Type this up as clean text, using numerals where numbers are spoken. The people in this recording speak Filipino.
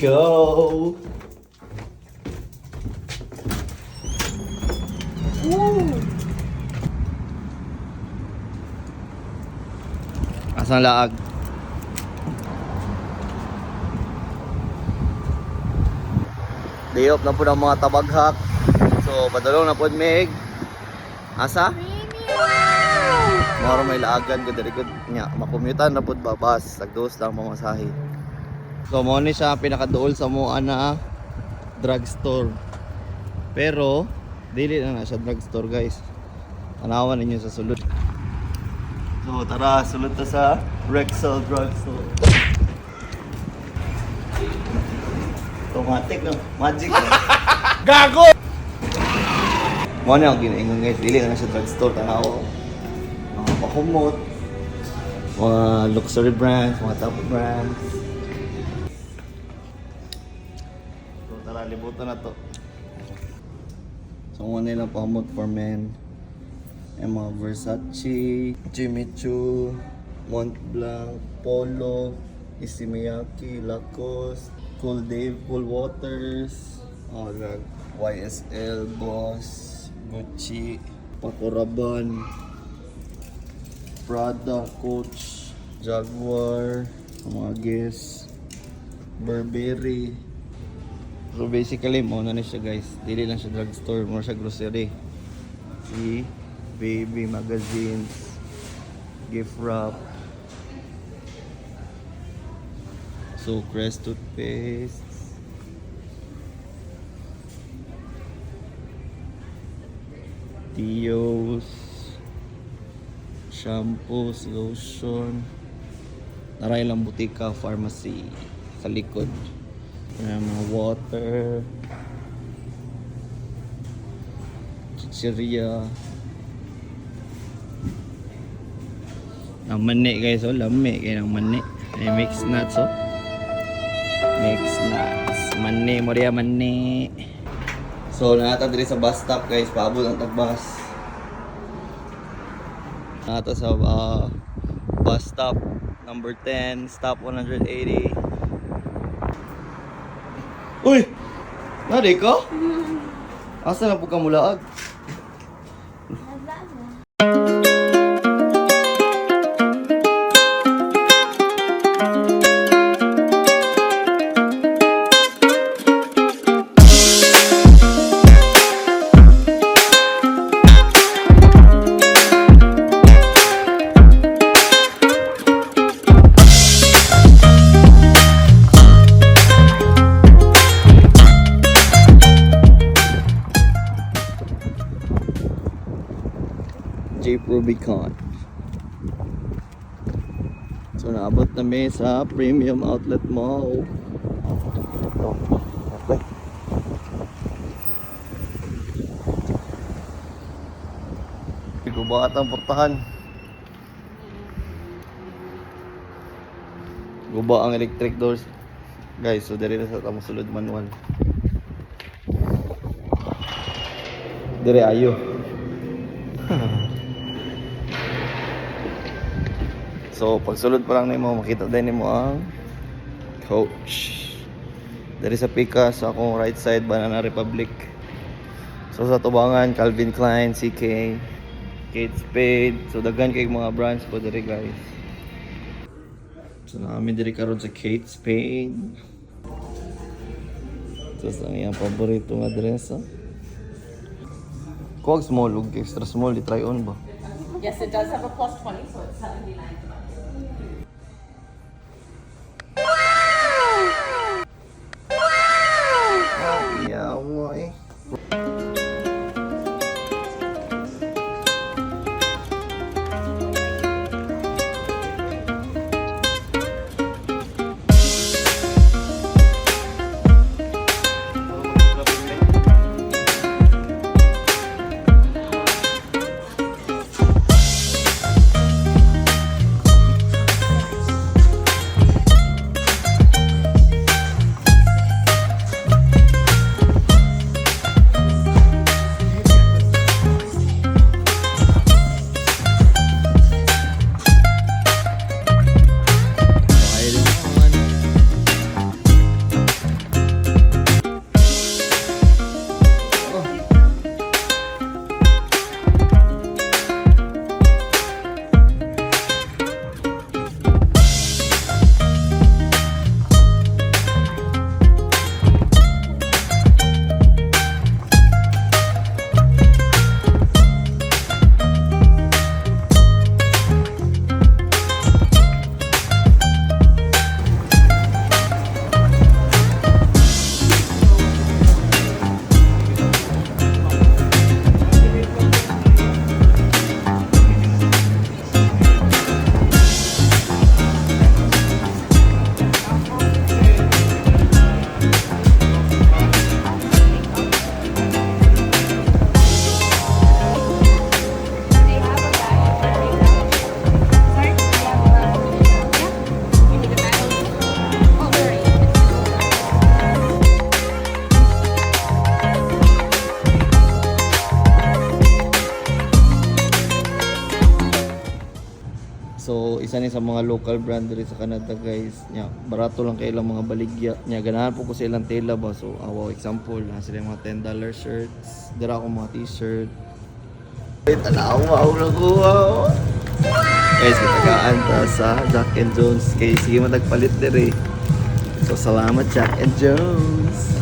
go! Asang laag? Diop na po ng mga tabaghak. So, padulong na po mig. Asa? Moro may laagan ko diri gud nya makomutan na pud babas tagdos lang mamasahe. So mo ni siya pinakaduol sa mo ana drugstore. Pero dili na siya drugstore guys. Tanawan ninyo sa sulod. So tara sulod ta sa Rexall Drugstore. Automatic no, magic no. Gago. Mo ni ang ginaingon guys, dili na siya drugstore tanaw. Mga pakumot, mga luxury brands, mga top brands. So tara, libutan na to. So mga nilang pakumot for men. Yung mga Versace, Jimmy Choo, Montblanc, Polo, Issey-Miyake, Lacoste, Cool Dave, Cool Waters, YSL, Boss, Gucci, Paco Rabanne, Prada, Coach, Jaguar, mga Guess, Burberry. So basically mo na siya guys, dili lang siya drugstore, mo siya grocery. See, baby magazines, gift wrap, so Crest toothpaste, Tio's, shampoos, lotion, naray lang butika, pharmacy sa likod. Mga water, chicheria. Ang mani guys, oh, lami kayo ng mani. May mixed nuts, oh. Mixed nuts. Mani, Moria mani. So, nakata diri sa bus stop guys, paabot ang tagbus. Nakata sa bus stop number 10, stop 180. Uy! Nari ka? Asa na po ka mulaag? Jeep Rubicon. So naabot na kami sa Premium Outlet Mall. Ito. Okay. Guba atang portahan. Guba ang electric doors. Guys, so diri na sa tamong sulod manual. Diri ayo. So pagsulod pa lang nimo makita din nimo ang Coach. Dari sa Pika sa akong right side Banana Republic. So sa tubangan Calvin Klein, CK, Kate Spade. So daghan kay mga brands po diri guys. So namin diri karon sa Kate Spade. So sa iyang paborito nga dress. Kung small ug extra small di try on ba? Yes, it does have a plus 20, so it's $79. Yeah, why? isa ni sa mga local brand diri sa Canada guys. Nya barato lang kay ilang mga baligya. Nya ganahan po ko sa ilang tela ba. So awaw example, na sila yung mga $10 shirts, dira ko mga t-shirt. Ay tanaw wow na ko. Guys, kitagaan ta sa Jack and Jones kay sige matagpalit diri. So salamat Jack and Jones.